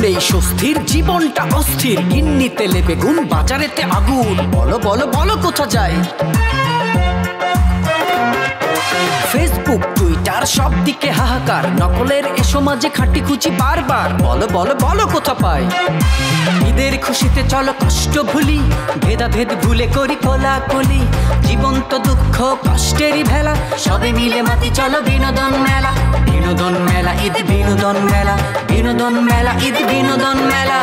নেই স্বস্তির, জীবনটা অস্থির। গিন্নি তেলে বেগুন, বাজারেতে আগুন, বলো বলো বলো কোথা যায়। ফেসবুক টুইটার সব দিকে হাহাকার, নকলের এ সমাজে খাটি খুঁজি বারবার, বলো বলো বলো কোথা পায়। ঈদের খুশিতে চলো কষ্ট ভুলি, ভেদাভেদ ভুলে করি কোলাকুলি। জীবন তো দুঃখ কষ্টেরই ভেলা, সবে মিলে মাতি চলো বিনোদন মেলা। বিনোদন মেলা, ঈদ বিনোদন মেলা, বিনোদন মেলা, ঈদ বিনোদন মেলা।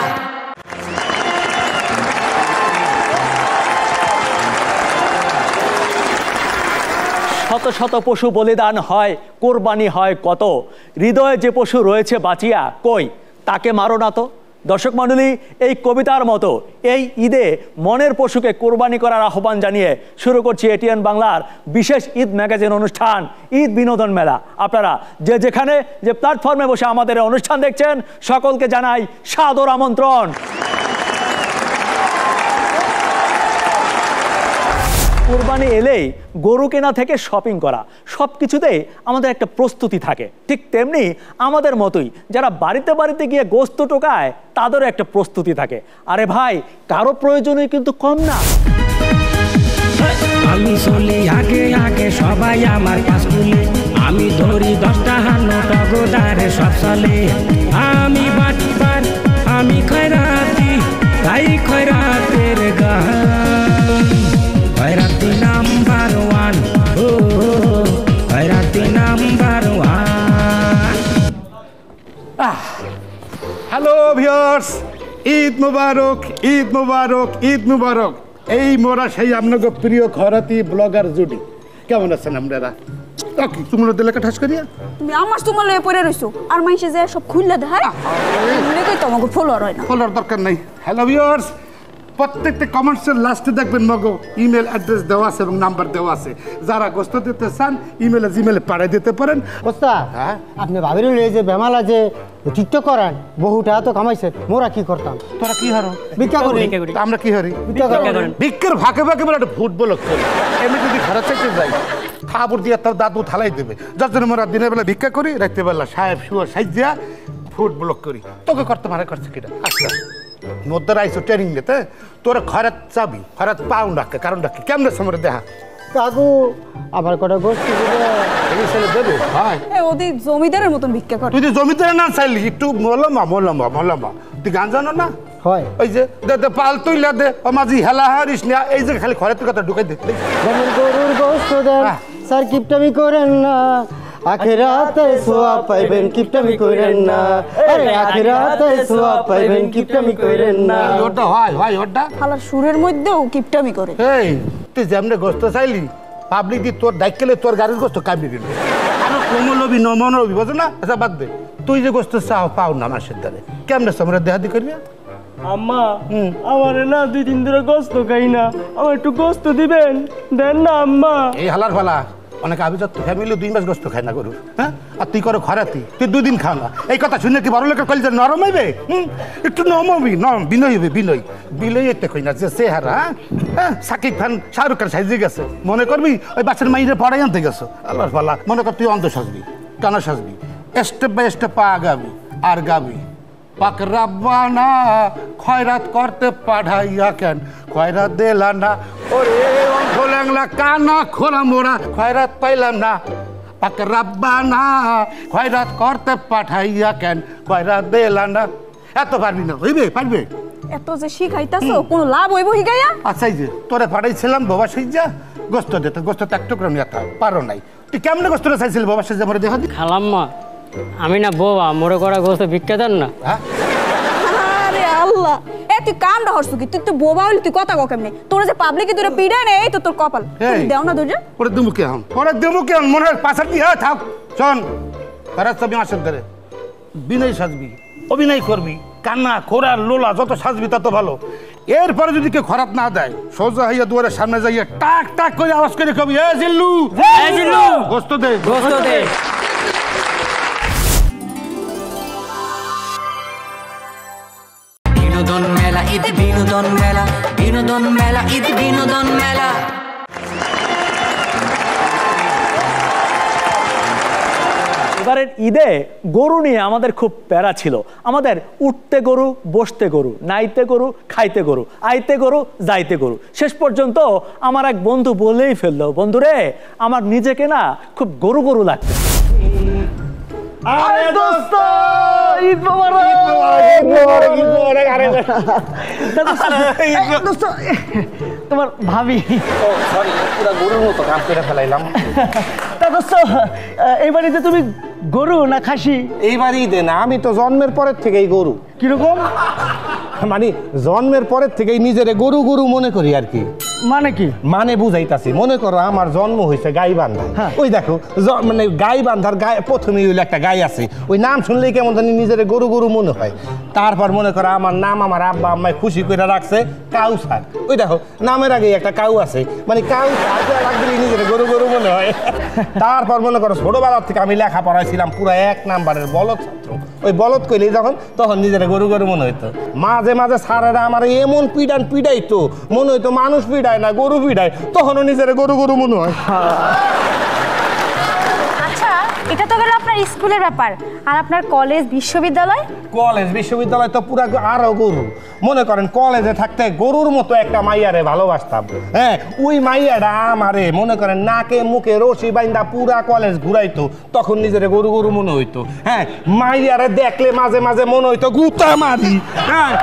শত শত পশু বলিদান হয়, কোরবানি হয় কত, হৃদয়ে যে পশু রয়েছে বাঁচিয়া কই তাকে মারো না তো। দর্শক মণ্ডলী, এই কবিতার মতো এই ঈদে মনের পশুকে কোরবানি করার আহ্বান জানিয়ে শুরু করছি এটিএন বাংলার বিশেষ ঈদ ম্যাগাজিন অনুষ্ঠান ঈদ বিনোদন মেলা। আপনারা যে যেখানে যে প্ল্যাটফর্মে বসে আমাদের অনুষ্ঠান দেখছেন, সকলকে জানাই সাদর আমন্ত্রণ। কোরবানি এলেই গরু কেনা থেকে শপিং করা, সব কিছুতেই আমাদের একটা প্রস্তুতি থাকে। ঠিক তেমনি আমাদের মতোই যারা বাড়িতে বাড়িতে গিয়ে গোস্ত টোকায়, তাদেরও একটা প্রস্তুতি থাকে। আরে ভাই, কারো প্রয়োজনই কিন্তু কম না। আমি চলি আগে আগে সবাই আমার কাজ তুলে, আমি ধরি 10টা হানো টগদারে সব চলে। আমি বাটপার, আমি খয়রাতি, তাই খয়রাতের গান। খয়রাতি নাম্বার 1, ও খয়রাতি নাম্বার 1। হ্যালো ভিউয়ার্স, ঈদ মুবারক, ঈদ মুবারক, ঈদ মুবারক। এই মোরা সেই আপনাকে প্রিয় খয়রাতি ব্লগার জুডি। কেমন আছেন আপনারা? তুমি লেখা ঠাস করিয়া তুমি আমার তোমার লয়ে পড়ে রইছো, আর মাইসে যে সব খুললা দেখায় লেখাই তো আমাকে ফলোয়ার হয় না। ফলোয়ার দরকার নাই। হ্যালো ভিউয়ার্স, প্রত্যেকটা কমেন্টসের লাস্টে দেখবেন মগো ইমেল অ্যাড্রেস দেওয়া আছে এবং নাম্বার দেওয়া আছে। যারা গোস্ত দিতে চান ইমেলে জিমেলে পাঠিয়ে দিতে পারেন। ওস্তাদ, আপনি ভাবির যে বেমালা যে টিকটক করেন, বহুটা তো কামাইছে, মোরা কি করতাম? তোরা কি হারো? ভিক্ষা করি। আমরা কি হারি? করেন। ভিক্ষের ফাঁকে ফাঁকে বলে একটা ফুটবল খেলি। এমনি যদি খারাপ চাইতে যাই, খাবার দিয়ে তার দাদু থালাই দেবে। যার জন্য আমরা দিনের বেলা ভিক্ষা করি, রাত্রে বেলা সাহেব শুয়া সাইজিয়া ফুটবল করি। তোকে করতে মারা করছে কিনা? আচ্ছা, মধ্যে আইসো ট্রেনিং নিতে, তোরা খরাত চাবি, খরাত পাও ডাকে, কারণ ডাকে কেমন সময় দেখা কাকু আমার কটা গোষ্ঠী দেবে। হয় ওদের জমিদারের মতন ভিক্ষা করে। তুই যে জমিদার না চাইলি একটু মলম্বা মলম্বা মলম্বা, তুই গান জানো না? হয় ওই যে দে দে পাল তুইলা দে, ও মাঝি হেলা হারিস না, এই যে খালি খরাতের কথা ঢুকাই দে। যেমন গরুর গোস্ত দেন, স্যার কিপটামি করেন না, আখিরাতে সোয়াব পাইবেন, কিপটামি করেন না। আরে আখিরাতে সোয়াব পাইবেন, কিপটামি করেন না। ওটা হয় হয় ওটা হালার সুরের মধ্যেও কিপটামি করে। এই তুই যেমনে গোস্ত চাইলি, পাবলিক দি তোর দায়িত্বে তোর গাড়ির গোস্ত কামড়ে দিল। আরো কোমলবি নমনবি, বোঝো না? আচ্ছা বাদ দে, তুই যে গোস্ত চাও পাও না মাসের দ্বারে, কেমনে সময় দেহাদি করবি? আম্মা, আমার না 2-3 দিন গোস্ত খাই না, আমার একটু গোস্ত দিবেন, দেন না আম্মা। এই হালার ফালা অনেক আভিজাত ফ্যামিলি 2 মাস গোস্ত খায় না গরু, হ্যাঁ? আর তুই করো খরাতি, তুই 2 দিন খাও না। এই কথা শুনে কি বড় লোকের কলিজা নরম হইবে? একটু নরমবি, নরম বিনয় হইবে, বিনয় বিনয় এতে কই না যে চেহারা, হ্যাঁ? সাকিব খান শাহরুখ খান সাইজে গেছে, মনে করবি ওই বাচ্চার মাইরে পড়াই আনতে গেছো। আল্লাহর ফালা, মনে কর তুই অন্ধ সাজবি, কানা সাজবি, স্টেপ বাই স্টেপ পা আগাবি আর গাবি। পাক রাব্বানা খয়রাত করতে পাঠাইয়া কেন খয়রাত দিলা না, ওরে অন্ধ ল্যাংলা কানা খোলা মোড়া খয়রাত পাইলাম না। পাক রাব্বানা খয়রাত করতে পাঠাইয়া কেন খয়রাত দিলা না। এত পারবি না? হইবে? পারবে? এত যে শিখাইতাছো, কোনো লাভ হইব শিখাইয়া? আচ্ছা, এই যে তোরে পাঠাইছিলাম বাবা সাইজা গোস্ত দিতে, গোস্ত তো একটু করে নিয়ে পারো নাই। তুই কেমনে গোস্তটা চাইছিলি বাবা সাইজা? মরে দেখা দি খালাম্মা, আমি না বোবা, মোরে করা গোস্ত ভিক্ষা দেন না। আরে আল্লাহ, তুই কামটা হরছু কি? তুই তো বোবা হইলি, তুই কথা কও কেমনে? তোর যে পাবলিকে তোরে পিড়ায় না, এই তো তোর কপাল। তুই দেও না দুজে। ওরে দেবো কে হন? ওরে দেবো কে হন? মনে হয় পাশার দিয়ে থাক। শোন, তারা সবই মাসের ধরে বিনয় সাজবি, অভিনয় করবি, কান্না খোরা লোলা যত সাজবি তত ভালো। এরপরে যদি কেউ খারাপ না দেয়, সোজা হইয়া দুয়ারের সামনে যাইয়া টাক টাক করে আওয়াজ করে কবি, এ জিল্লু, এ জিল্লু, গোস্ত দে, গোস্ত দে। বিনোদন মেলা, ঈদ বিনোদন মেলা, বিনোদন মেলা, ঈদ বিনোদন মেলা। এবারের ঈদে গরু নিয়ে আমাদের খুব প্যারা ছিল। আমাদের উঠতে গরু, বসতে গরু, নাইতে গরু, খাইতে গরু, আইতে গরু, যাইতে গরু। শেষ পর্যন্ত আমার এক বন্ধু বলেই ফেললো, বন্ধুরে আমার নিজেকে না খুব গরু গরু লাগছে। আরে দোস্ত, ঈদ মোবারক। দোস্ত, তোমার ভাবি। সরি, পুরো গরুর মতো কাজ করে ফেলাইলাম। তা দোস্ত, এই বাড়িতে তুমি গরু না খাসি? এইবারই ঈদে না, আমি তো জন্মের পরের থেকেই গরু। কিরকম? মানে জন্মের পরের থেকেই নিজেরে গরু গরু মনে করি আর কি। মানে কি? মানে বুঝাইতাছি, মনে করো আমার জন্ম হয়েছে গাইবান্ধা। ওই দেখো মানে গাইবান্ধার গায়ে প্রথমেই হইলো একটা গাই আছে, ওই নাম শুনলেই কেমন জানি নিজের গরু গরু মনে হয়। তারপর মনে করো আমার নাম আমার আব্বা আম্মায় খুশি করে রাখছে কাউসার। ওই দেখো নামের আগে একটা কাউ আছে, মানে কাউ লাগলে নিজের গরু গরু মনে হয়। তারপর মনে করো ছোটবেলার থেকে আমি লেখা পড়াইছিলাম পুরো 1 নাম্বারের বলদ ছাত্র। ওই বলদ কইলেই তখন নিজের গরু গরু মনে হইতো। মাঝে মাঝে সারেরা আমার এমন পিডাইতো, মনে হইতো মানুষ পিডায় না গরু পিডায়, তখনও নিজের গরু গরু মনে হয়। আচ্ছা, এটা তো গেল আপনার স্কুলের ব্যাপার, আর আপনার কলেজ বিশ্ববিদ্যালয়? কলেজ বিশ্ববিদ্যালয় তো পুরা আরো গরু। মনে করেন কলেজে থাকতে গরুর মতো একটা মাইয়ারে ভালোবাসতাম। হ্যাঁ, ওই মাইয়াটা আমারে মনে করেন নাকে মুখে রশি বাইন্দা পুরা কলেজ ঘুরাইতো, তখন নিজের গরু গরু মনে হইতো। হ্যাঁ, মাইয়ারে দেখলে মাঝে মাঝে মনে হইতো গুতা মারি। হ্যাঁ,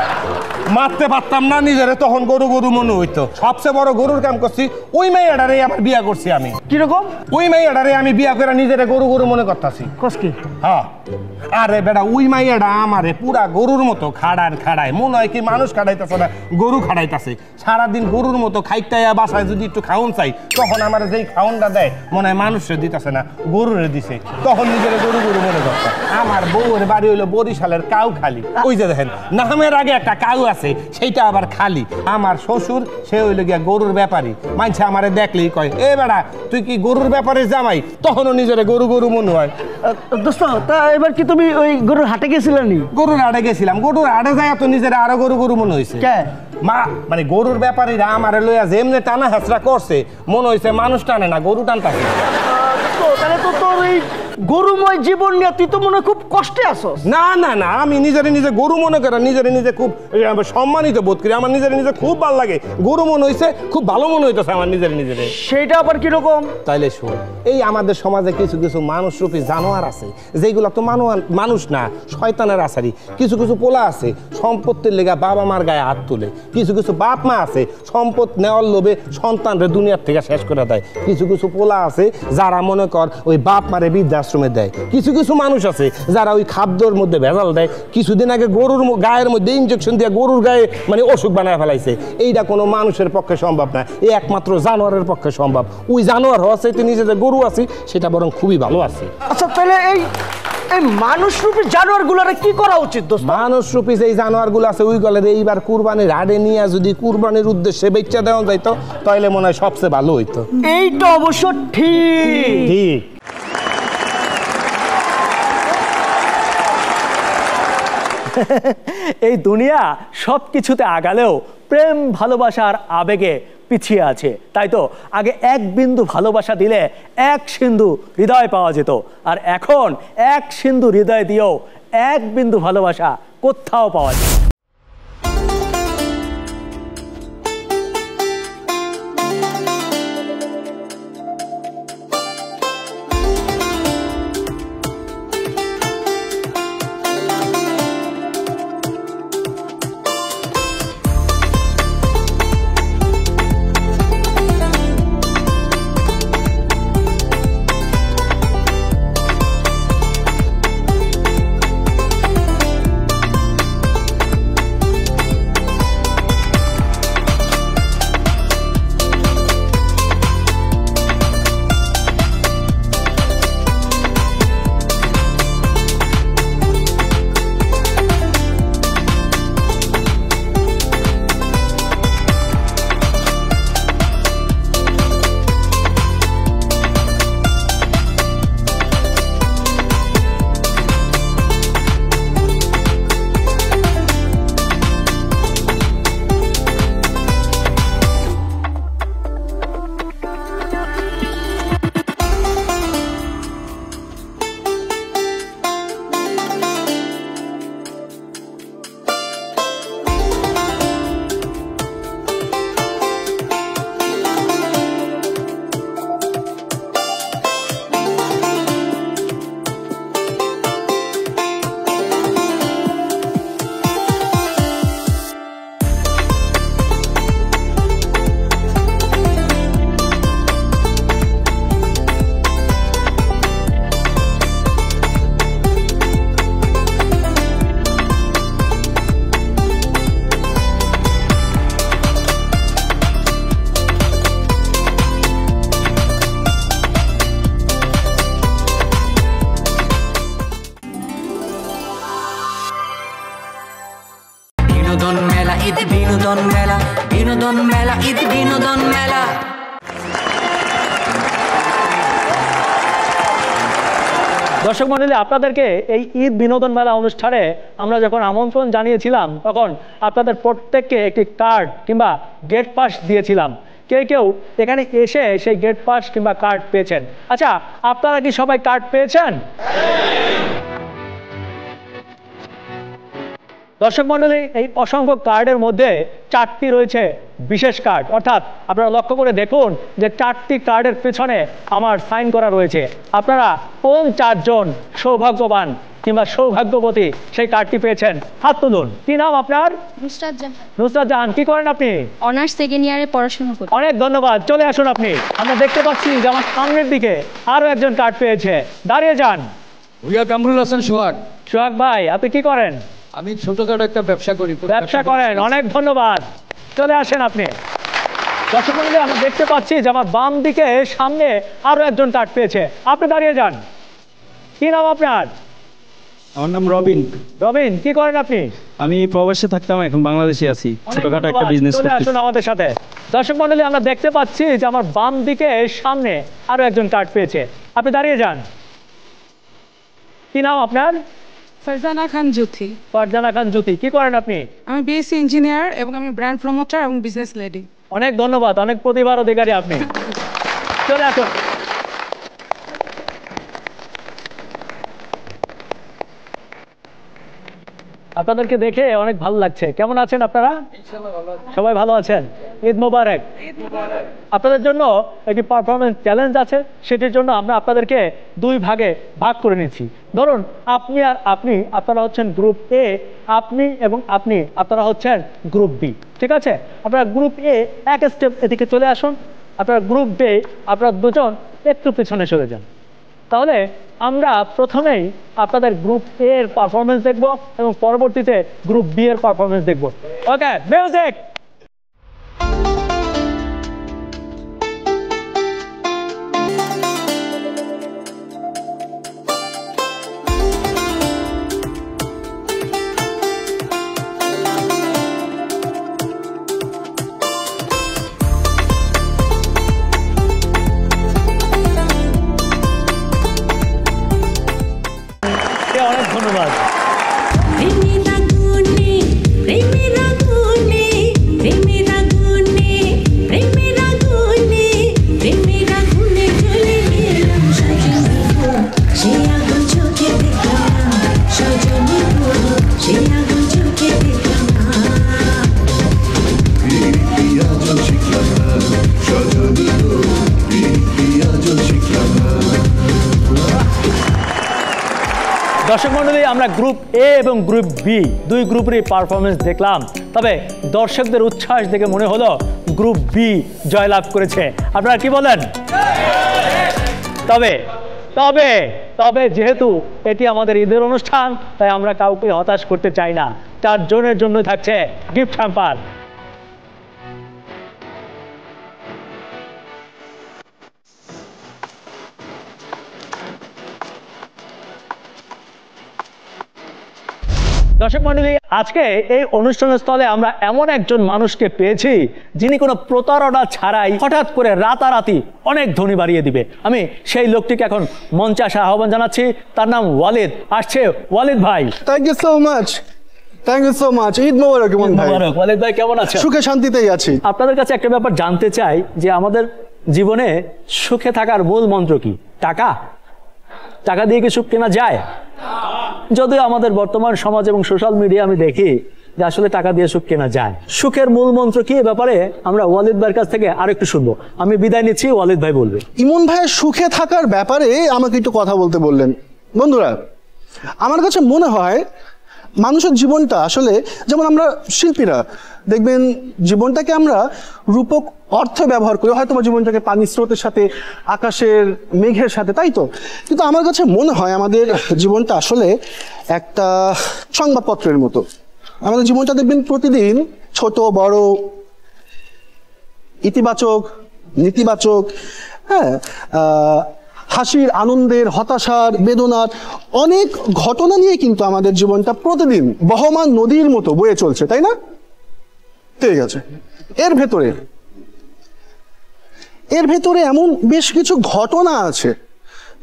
মারতে পারতাম না নিজেরে, তখন গরু গরু মনে হইতো। সবচেয়ে বড় গরুর কাম করছি, ওই মাইয়াটারে আবার বিয়া করছি আমি। কিরকম? ওই মাইয়াটারে আমি বিয়া করে নিজের গরু গরু মনে করতেছি। কসকি? হ্যাঁ, আরে বেটা ওই মাইয়াটা আমারে পুরা গরুর মতো খাড়ায়, মনে হয় কি মানুষ খাড়াইতেছে না, গরু খাড়াইতেছে। সারাদিন গরুর মতো খাইটাইয়া বাসায় যদি একটু খাওন চাই, তখন আমার যেই খাওনটা দেয় মনে হয় মানুষের দিতেছে না, গরুরে দিছে, তখন নিজের গরু গরু মনে করছে। আমার বউয়ের বাড়ি হইলো বরিশালের কাউখালী। ওই যে দেখেন নামের আগে একটা কাউ আছে, সেইটা আবার খালি। আমার শ্বশুর সে হইলো গিয়া গরুর ব্যাপারী। মানছে আমারে দেখলেই কয়, এ বেটা তুই কি গরুর ব্যাপারে জামাই? তখনও নিজের গরু গরু মনে হয়। দোস্ত, তা এবার কি তুমি ওই গরুর হাটে গেছিলে? গরুর হাটে গেছিলাম, গরুর হাটে যায় তো নিজের আরো গরু গরু মনে হয়েছে। মা মানে গরুর ব্যাপারীরা আমারে লইয়া যেমনে টানা হেঁচড়া করছে, মনে হয়েছে মানুষ টানে না, গরু টানতাছে। তাহলে তো তোর এই গরুময় জীবন নিয়ে তুই তো মনে খুব কষ্টে আছস। না না না, আমি নিজে গরু মনে করি, নিজে খুব সম্মানিত বোধ করি, আমার নিজে খুব ভালো লাগে। গরু মনে হয়েছে, খুব ভালো মনে হইতেছে আমার নিজের। সেইটা আবার কিরকম? তাইলে শোন, এই আমাদের সমাজে কিছু কিছু মানুষরূপী জানোয়ার আছে, যেগুলো তো মানুষ না, শয়তানের আসারি। কিছু কিছু পোলা আছে সম্পত্তির লেগা বাবা মার গায়ে হাত তুলে, কিছু কিছু বাপ মা আছে সম্পদ নেওয়ার লোভে সন্তানরে দুনিয়ার থেকে শেষ করে দেয়। কিছু কিছু পোলা আছে যারা মনে কর ওই বাপ মারে বৃদ্ধাশ্রমে দেয়। কিছু কিছু মানুষ আছে যারা ওই খাদ্যর মধ্যে ভেজাল দেয়। কিছুদিন আগে গরুর গায়ের মধ্যে ইনজেকশন দিয়ে গরুর গায়ে মানে অসুখ বানায় ফেলাইছে। এইটা কোনো মানুষের পক্ষে সম্ভব না, এই একমাত্র জানোয়ারের পক্ষে সম্ভব। ওই জানোয়ার হওয়া চাইতে নিজে যে গরু আছে সেটা বরং খুবই ভালো আছে। আচ্ছা, তাহলে এই মানুষরূপী জানোয়ারগুলোর কি করা উচিত? মানুষরূপী যে জানোয়ারগুলো আছে ওইগুলোর এইবার কুরবানির হাটে নিয়ে যদি কুরবানির উদ্দেশ্যে বেচা দেওয়া যাইতো, তাহলে মনে হয় সবচেয়ে ভালো হইতো। এইটা অবশ্য ঠিক। এই দুনিয়া সব কিছুতে আগালেও প্রেম ভালোবাসার আবেগে পিছিয়ে আছে। তাই তো আগে 1 বিন্দু ভালোবাসা দিলে 1 সিন্ধু হৃদয় পাওয়া যেত, আর এখন 1 সিন্ধু হৃদয় দিয়েও 1 বিন্দু ভালোবাসা কোথাও পাওয়া যায়। বিনোদন মেলা, ঈদ বিনোদন মেলা। দর্শক মণ্ডলী, আপনাদেরকে এই ঈদ বিনোদন মেলা অনুষ্ঠানে আমরা যখন আমন্ত্রণ জানিয়েছিলাম তখন আপনাদের প্রত্যেককে একটি কার্ড কিংবা গেট পাস দিয়েছিলাম। কেউ এখানে এসে সেই গেট পাস কিংবা কার্ড পেয়েছেন? আচ্ছা, আপনারা কি সবাই কার্ড পেয়েছেন? দর্শক মণ্ডলী, এই অসংখ্য কার্ডের মধ্যে 4টি রয়েছে বিশেষ কার্ড, অর্থাৎ আপনারা লক্ষ্য করে দেখুন যে 4টি কার্ডের পেছনে আমার সাইন করা রয়েছে। আপনারা কোন 4 জন সৌভাগ্যবান কিংবা সৌভাগ্যবতী সেই কার্ডটি পেয়েছেন? হাত তুলুন। কি নাম আপনার? নুসরাত জাহান। নুসরাত জাহান, কি করেন আপনি? অনার্স সেকেন্ড ইয়ারে পড়াশোনা করি। অনেক ধন্যবাদ, চলে আসুন আপনি। আমরা দেখতে পাচ্ছি যে আমার সামনের দিকে আরো একজন কার্ড পেয়েছে, দাঁড়িয়ে যান। ভুইয়া কামরুল হাসান সোহাগ। সোহাগ ভাই, আপনি কি করেন? আমি ছোটখাটো একটা ব্যবসা করি। ব্যবসা করেন, অনেক ধন্যবাদ, চলে আসেন আপনি। দর্শক মণ্ডলী, আমরা দেখতে পাচ্ছি যে আমার বাম দিকে সামনে আরো একজন কার্ড পেয়েছে, আপনি দাঁড়িয়ে যান। কি নাম আপনার? আমার নাম রবিন। রবিন, কি করেন আপনি? আমি প্রবাসে থাকতাম, এখন বাংলাদেশে আছি, ছোটখাটো একটা বিজনেস চলে আসুন আমাদের সাথে। দর্শক মণ্ডলী, আমরা দেখতে পাচ্ছি যে আমার বাম দিকে সামনে আরো একজন কার্ড পেয়েছে, আপনি দাঁড়িয়ে যান। কি নাম আপনার? ফারজানা খান জ্যোতি। ফারজানা খান জ্যোতি, কি করেন আপনি? আমি বিএসসি ইঞ্জিনিয়ার এবং আমি ব্র্যান্ড প্রমোটার এবং বিজনেস লেডি। অনেক ধন্যবাদ, অনেক প্রতিভার অধিকারী আপনি। চলে আসুন। আপনাদেরকে দেখে অনেক ভালো লাগছে। কেমন আছেন আপনারা? সবাই ভালো আছেন? ঈদ মোবারক। আপনাদের জন্য একটি পারফরমেন্স চ্যালেঞ্জ আছে, সেটির জন্য আমরা আপনাদেরকে 2 ভাগে ভাগ করে নিচ্ছি। ধরুন আপনি আর আপনি, আপনারা হচ্ছেন গ্রুপ এ, আপনি এবং আপনি, আপনারা হচ্ছেন গ্রুপ বি। ঠিক আছে? আপনারা গ্রুপ এ এক স্টেপ এদিকে চলে আসুন, আপনারা গ্রুপ বি আপনারা দুজন একটু পেছনে সরে যান। তাহলে আমরা প্রথমেই আপনাদের গ্রুপ এ এর পারফরমেন্স দেখব এবং পরবর্তীতে গ্রুপ বি এর পারফরমেন্স দেখব। ওকে, মিউজিক। অনেক ধন্যবাদ। দর্শক মণ্ডলী, আমরা গ্রুপ এ এবং গ্রুপ বি 2 গ্রুপেরই পারফরমেন্স দেখলাম, তবে দর্শকদের উচ্ছ্বাস দেখে মনে হলো গ্রুপ বি জয়লাভ করেছে। আপনারা কি বলেন? তবে তবে তবে যেহেতু এটি আমাদের ঈদের অনুষ্ঠান, তাই আমরা কাউকে হতাশ করতে চাই না। 4 জনের জন্য থাকছে গিফট হ্যাম্পার। দর্শক মণ্ডলী, আজকে এই অনুষ্ঠানের স্থলে আমরা এমন একজন মানুষকে পেয়েছি যিনি কোনো প্রতারণা ছাড়াই হঠাৎ করে রাতারাতি অনেক ধনী বাড়িয়ে দিবে। আমি সেই লোকটিকে এখন মঞ্চে আসার আহ্বান জানাচ্ছি। তার নাম ওয়ালিদ। আসছে ওয়ালিদ ভাই। Thank you so much, thank you so much. Eid Mubarak Emon ভাই। ওয়ালিদ ভাই কেমন আছেন? সুখে শান্তিতেই আছি। আপনাদের কাছে একটা ব্যাপার জানতে চাই যে আমাদের জীবনে সুখে থাকার মূল মন্ত্র কি? টাকা? টাকা দিয়ে কি সুখ কেনা যায়? যদিও আমাদের বর্তমান সমাজ এবং সোশ্যাল মিডিয়া আমি দেখি যে আসলে টাকা দিয়ে সুখ কেনা যায়। সুখের মূল মন্ত্র কি, এ ব্যাপারে আমরা ওয়ালিদ ভাইয়ের কাছ থেকে আরেকটু শুনবো। আমি বিদায় নিচ্ছি, ওয়ালিদ ভাই বলবে। ইমন ভাইয়ের সুখে থাকার ব্যাপারে আমাকে একটু কথা বলতে বললেন। বন্ধুরা, আমার কাছে মনে হয় মানুষের জীবনটা আসলে, যেমন আমরা শিল্পীরা দেখবেন জীবনটাকে আমরা রূপক অর্থে ব্যবহার করি, হয়তো জীবনটাকে পানির স্রোতের সাথে, আকাশের মেঘের সাথে, তাই তো? কিন্তু আমার কাছে মনে হয় আমাদের জীবনটা আসলে একটা সংবাদপত্রের মতো। আমাদের জীবনটা দেখবেন প্রতিদিন ছোট বড়, ইতিবাচক নেতিবাচক, হ্যাঁ, হাসির, আনন্দের, হতাশার, বেদনার অনেক ঘটনা নিয়ে কিন্তু আমাদের জীবনটা প্রতিদিন বহমান নদীর মতো বয়ে চলছে, তাই না? ঠিক আছে, এর ভেতরে এমন বেশ কিছু ঘটনা আছে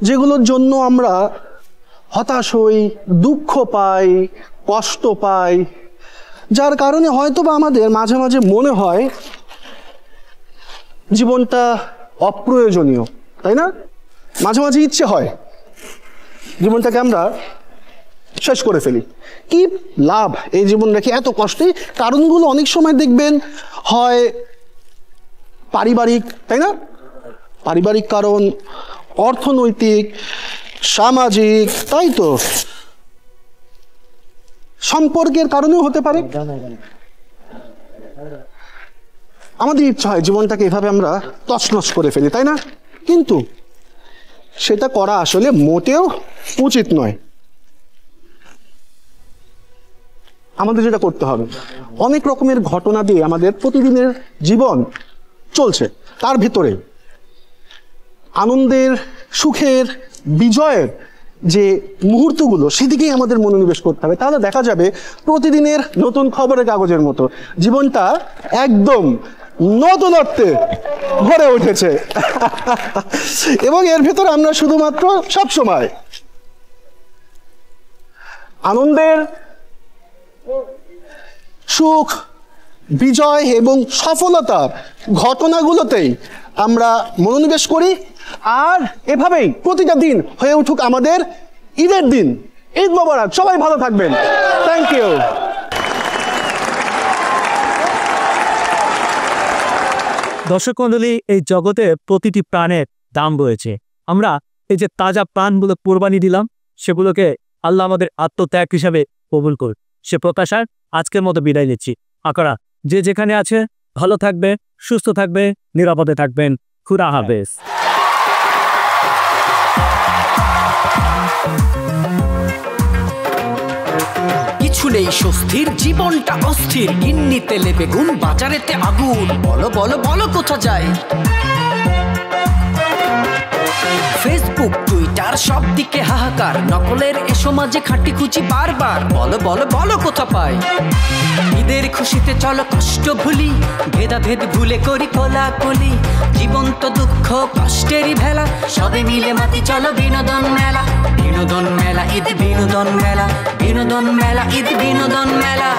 যেগুলোর জন্য আমরা হতাশ হই, দুঃখ পাই, কষ্ট পাই, যার কারণে হয়তো বা আমাদের মাঝে মাঝে মনে হয় জীবনটা অপ্রয়োজনীয়, তাই না? মাঝে মাঝে ইচ্ছে হয় জীবনটাকে আমরা শেষ করে ফেলি। কি লাভ এই জীবন রেখে এত কষ্টে? কারণগুলো অনেক সময় দেখবেন হয় পারিবারিক, তাই না? পারিবারিক কারণ, অর্থনৈতিক, সামাজিক, তাই তো, সম্পর্কের কারণেও হতে পারে। আমাদের ইচ্ছা হয় জীবনটাকে এভাবে আমরা তছনছ করে ফেলি, তাই না? কিন্তু সেটা করা আসলে মোটেও উচিত নয়। আমাদের যেটা করতে হবে, অনেক রকমের ঘটনা দিয়ে আমাদের প্রতিদিনের জীবন চলছে, তার ভিতরে আনন্দের, সুখের, বিজয়ের যে মুহূর্তগুলো সেদিকেই আমাদের মনোনিবেশ করতে হবে। তাহলে দেখা যাবে প্রতিদিনের নতুন খবরের কাগজের মতো জীবনটা একদম নতুনত্বে ভরে উঠেছে। এবং এর ভিতরে আমরা শুধুমাত্র সবসময় আনন্দের, সুখ, বিজয় এবং সফলতার ঘটনাগুলোতেই আমরা মনোনিবেশ করি। আর এভাবেই প্রতিটা দিন হয়ে উঠুক আমাদের ঈদের দিন। ঈদ মোবারক, সবাই ভালো থাকবেন। Thank you. দর্শক মণ্ডলী, এই জগতে প্রতিটি প্রাণের দাম রয়েছে। আমরা এই যে তাজা প্রাণগুলো কোরবানি দিলাম, সেগুলোকে আল্লাহ আমাদের আত্মত্যাগ হিসাবে কবুল করুন, সে প্রত্যাশায় আজকের মতো বিদায় নিচ্ছি। আপনারা যে যেখানে আছে ভালো থাকবে, সুস্থ থাকবে, নিরাপদে থাকবেন। খুদা হাফেজ। কিছু নেই স্বস্তির, জীবনটা অস্থির, গিন্নিতে লেবে গুণ, বাজারেতে আগুন, বলো বলো বলো কোথা যায়। ফেসবুক, টুইটার, সব দিকে হাহাকার, নকলের এ সমাজে খাঁটি খুঁজি বারবার, বলো বলো বলো কোথা পায়। ঈদের খুশিতে চলো কষ্ট ভুলি, ভেদাভেদ ভুলে করি কোলাকুলি, জীবন তো দুঃখ কষ্টেরই ভেলা, সবে মিলে মাতি চলো বিনোদন মেলা। বিনোদন মেলা, ঈদ বিনোদন মেলা, বিনোদন মেলা, ঈদ বিনোদন মেলা।